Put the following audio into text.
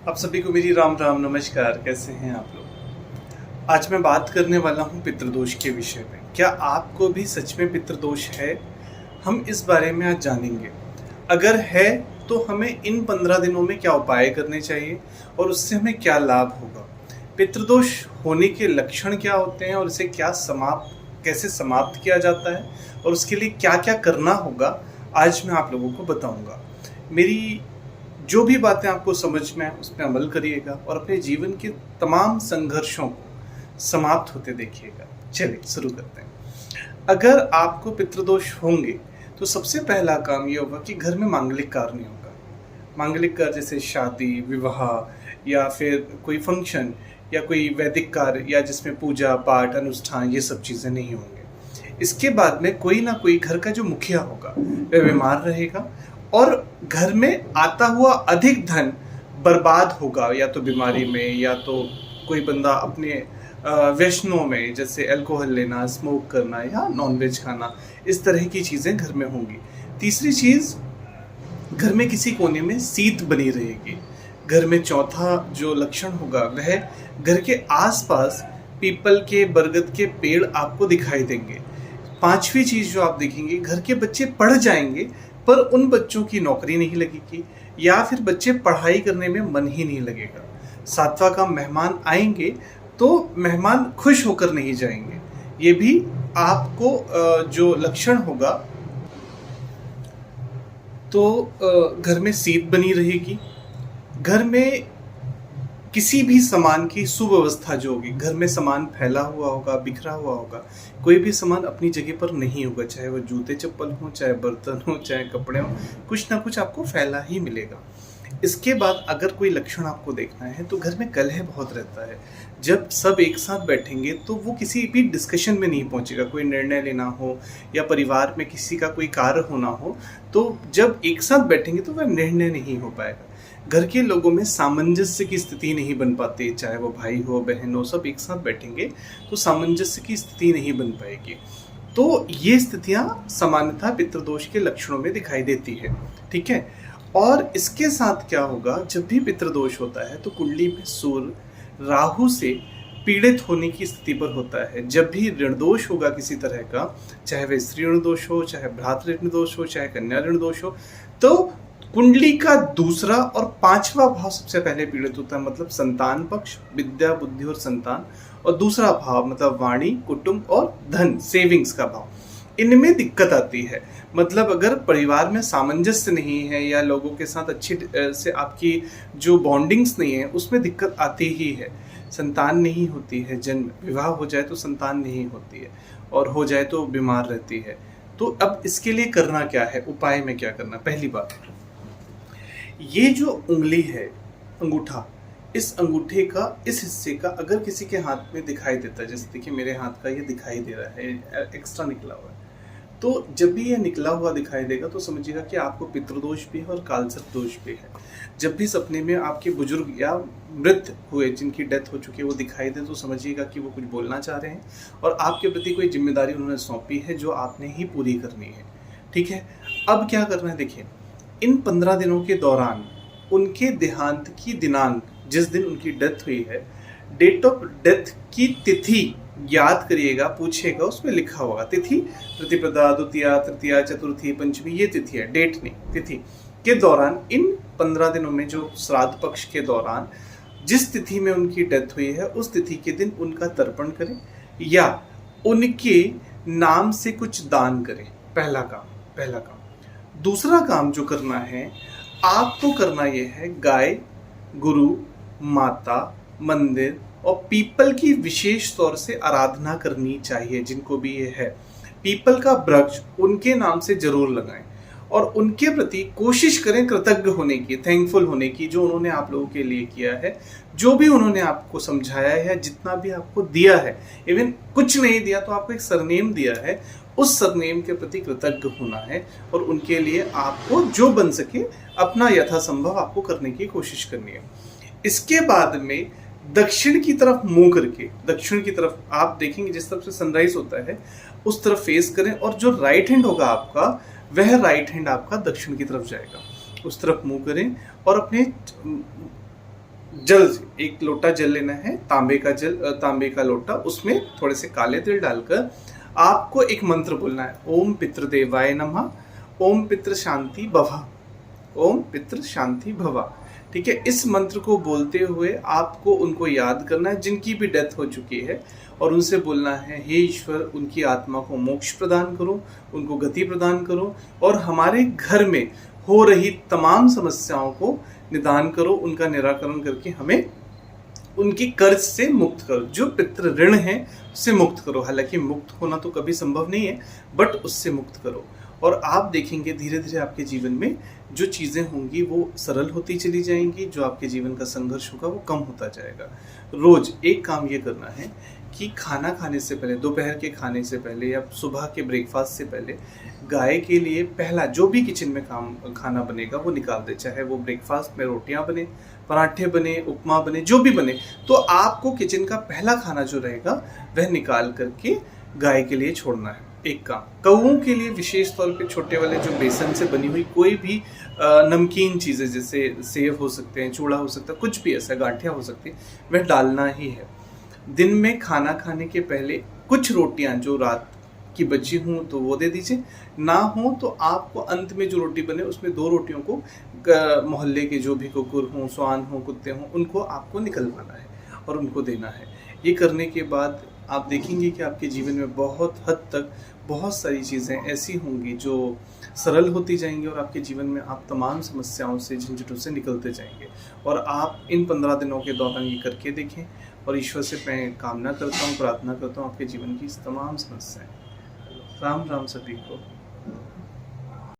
आप सभी को मेरी राम राम नमस्कार। कैसे हैं आप लोग? आज मैं बात करने वाला हूं पितृदोष के विषय में। क्या आपको भी सच में पितृदोष है? हम इस बारे में आज जानेंगे। अगर है तो हमें इन 15 दिनों में क्या उपाय करने चाहिए और उससे हमें क्या लाभ होगा। पितृदोष होने के लक्षण क्या होते हैं और इसे कैसे समाप्त किया जाता है और उसके लिए क्या क्या करना होगा, आज मैं आप लोगों को बताऊंगा। मेरी जो भी बातें आपको समझ में आए उस पर अमल करिएगा और अपने जीवन के तमाम संघर्षों को समाप्त होते देखिएगा। चलिए शुरू करते हैं। अगर आपको पितृदोष होंगे तो सबसे पहला काम ये होगा कि घर में मांगलिक कार्य नहीं होगा। मांगलिक कार्य जैसे शादी, विवाह या फिर कोई फंक्शन या कोई वैदिक कार्य या जिसमें पूजा पाठ अनुष्ठान, ये सब चीज़ें नहीं होंगे। इसके बाद में कोई ना कोई घर का जो मुखिया होगा वह बीमार रहेगा और घर में आता हुआ अधिक धन बर्बाद होगा, या तो बीमारी में या तो कोई बंदा अपने व्यसनों में, जैसे अल्कोहल लेना, स्मोक करना या नॉनवेज खाना, इस तरह की चीज़ें घर में होंगी। तीसरी चीज़, घर में किसी कोने में शीत बनी रहेगी। घर में चौथा जो लक्षण होगा वह घर के आसपास पीपल के, बरगद के पेड़ आपको दिखाई देंगे। पांचवी चीज़ जो आप देखेंगे, घर के बच्चे पढ़ जाएंगे पर उन बच्चों की नौकरी नहीं लगेगी या फिर बच्चे पढ़ाई करने में मन ही नहीं लगेगा। सातवां काम, मेहमान आएंगे तो मेहमान खुश होकर नहीं जाएंगे। ये भी आपको जो लक्षण होगा। तो घर में शीत बनी रहेगी। घर में किसी भी सामान की सुव्यवस्था जो होगी, घर में सामान फैला हुआ होगा, बिखरा हुआ होगा, कोई भी सामान अपनी जगह पर नहीं होगा, चाहे वो जूते चप्पल हो, चाहे बर्तन हो, चाहे कपड़े हो, कुछ ना कुछ आपको फैला ही मिलेगा। इसके बाद अगर कोई लक्षण आपको देखना है तो घर में कलह बहुत रहता है। जब सब एक साथ बैठेंगे तो वो किसी भी डिस्कशन में नहीं पहुंचेगा। कोई निर्णय लेना हो या परिवार में किसी का कोई कार्य होना हो, तो जब एक साथ बैठेंगे तो वह निर्णय नहीं हो पाएगा। घर के लोगों में सामंजस्य की स्थिति नहीं बन पाती, चाहे वो भाई हो, बहन हो, सब एक साथ बैठेंगे तो सामंजस्य की स्थिति नहीं बन पाएगी। तो ये स्थितियां सामान्यतः पितृदोष के लक्षणों में दिखाई देती है। ठीक है। और इसके साथ क्या होगा, जब भी पितृदोष होता है तो कुंडली में सूर्य राहु से पीड़ित होने की स्थिति पर होता है। जब भी ऋण दोष होगा किसी तरह का, चाहे वह स्त्री ऋण दोष हो, चाहे भ्रातृ ऋण दोष हो, चाहे कन्या ऋण दोष हो, तो कुंडली का दूसरा और पांचवा भाव सबसे पहले पीड़ित होता है। मतलब संतान पक्ष, विद्या, बुद्धि और संतान, और दूसरा भाव मतलब वाणी, कुटुंब और धन, सेविंग्स का भाव, इनमें दिक्कत आती है। मतलब अगर परिवार में सामंजस्य नहीं है या लोगों के साथ अच्छी से आपकी जो बॉन्डिंग्स नहीं है, उसमें दिक्कत आती ही है। संतान नहीं होती है, जन्म विवाह हो जाए तो संतान नहीं होती है, और हो जाए तो बीमार रहती है। तो अब इसके लिए करना क्या है, उपाय में क्या करना? पहली बात, ये जो उंगली है, अंगूठा, इस अंगूठे का इस हिस्से का अगर किसी के हाथ में दिखाई देता है, जैसे देखिए मेरे हाथ का ये दिखाई दे रहा है, एक्स्ट्रा निकला हुआ है, तो जब भी ये निकला हुआ दिखाई देगा तो समझिएगा कि आपको पितृदोष भी है और कालसर्प दोष भी है। जब भी सपने में आपके बुजुर्ग या मृत हुए, जिनकी डेथ हो चुकी है, वो दिखाई दे तो समझिएगा कि वो कुछ बोलना चाह रहे हैं और आपके प्रति कोई जिम्मेदारी उन्होंने सौंपी है जो आपने ही पूरी करनी है। ठीक है। अब क्या करना है, देखिए इन 15 दिनों के दौरान उनके देहांत की दिनांक, जिस दिन उनकी डेथ हुई है, डेट ऑफ डेथ की तिथि याद करिएगा, पूछेगा, उसमें लिखा होगा तिथि, प्रतिपदा, द्वितीया, तृतीया, चतुर्थी, पंचमी, ये तिथि है, डेट नहीं, तिथि के दौरान इन 15 दिनों में जो श्राद्ध पक्ष के दौरान जिस तिथि में उनकी डेथ हुई है उस तिथि के दिन उनका तर्पण करें या उनके नाम से कुछ दान करें। पहला काम। दूसरा काम जो करना है आपको, करना यह है, गाय, गुरु, माता, मंदिर और पीपल की विशेष तौर से आराधना करनी चाहिए। जिनको भी ये है, पीपल का वृक्ष उनके नाम से जरूर लगाएं और उनके प्रति कोशिश करें कृतज्ञ होने की, थैंकफुल होने की, जो उन्होंने आप लोगों के लिए किया है, जो भी उन्होंने आपको समझाया है, जितना भी आपको दिया है। इवन कुछ नहीं दिया तो आपको एक सरनेम दिया है, उस सरनेम के प्रति कृतज्ञ होना है और उनके लिए आपको जो बन सके अपना यथासंभव आपको करने की कोशिश करनी है। इसके बाद में दक्षिण की तरफ मुंह करके, दक्षिण की तरफ आप देखेंगे जिस तरफ से सनराइज होता है उस तरफ फेस करें, और जो राइट हैंड होगा आपका, वह राइट हैंड आपका दक्षिण की तरफ जाएगा। उस तरफ मुंह करें और अपने जल, एक लोटा जल लेना है, तांबे का जल, तांबे का लोटा, उसमें थोड़े से काले तिल डालकर आपको एक मंत्र बोलना है, ओम पितृदेवाय नमः, ओम पितृ शांति भवा, ओम पितृ शांति भवा। ठीक है, इस मंत्र को बोलते हुए आपको उनको याद करना है जिनकी भी डेथ हो चुकी है, और उनसे बोलना है, हे ईश्वर, उनकी आत्मा को मोक्ष प्रदान करो, उनको गति प्रदान करो, और हमारे घर में हो रही तमाम समस्याओं को निदान करो, उनका निराकरण करके हमें उनकी कर्ज से मुक्त करो, जो पितृ ऋण है उससे मुक्त करो। हालांकि मुक्त होना तो कभी संभव नहीं है, बट उससे मुक्त करो, और आप देखेंगे धीरे धीरे आपके जीवन में जो चीज़ें होंगी वो सरल होती चली जाएंगी, जो आपके जीवन का संघर्ष होगा वो कम होता जाएगा। रोज एक काम ये करना है कि खाना खाने से पहले, दोपहर के खाने से पहले या सुबह के ब्रेकफास्ट से पहले, गाय के लिए पहला जो भी किचन में खाना बनेगा वो निकाल दे, चाहे वो ब्रेकफास्ट में रोटियां बने, पराठे बने, उपमा बने, जो भी बने, तो आपको किचन का पहला खाना जो रहेगा वह निकाल करके गाय के लिए छोड़ना है। एक काम कौओं के लिए विशेष तौर पे छोटे वाले जो बेसन से बनी हुई कोई भी नमकीन चीज़ें, जैसे सेव हो सकते हैं, चूड़ा हो सकता है, कुछ भी ऐसा, गांठिया हो सकती है, वह डालना ही है। दिन में खाना खाने के पहले कुछ रोटियां जो रात की बची हों तो वो दे दीजिए, ना हो तो आपको अंत में जो रोटी बने उसमें 2 रोटियों को मोहल्ले के जो भी कुकुर हों, स्वान हों, कुत्ते हों, उनको आपको निकलवाना है और उनको देना है। ये करने के बाद आप देखेंगे कि आपके जीवन में बहुत हद तक बहुत सारी चीज़ें ऐसी होंगी जो सरल होती जाएंगी, और आपके जीवन में आप तमाम समस्याओं से, झंझटों से निकलते जाएंगे। और आप इन 15 दिनों के दौरान ये करके देखें, और ईश्वर से मैं कामना करता हूँ, प्रार्थना करता हूँ आपके जीवन की तमाम समस्याएं। राम राम सभी को।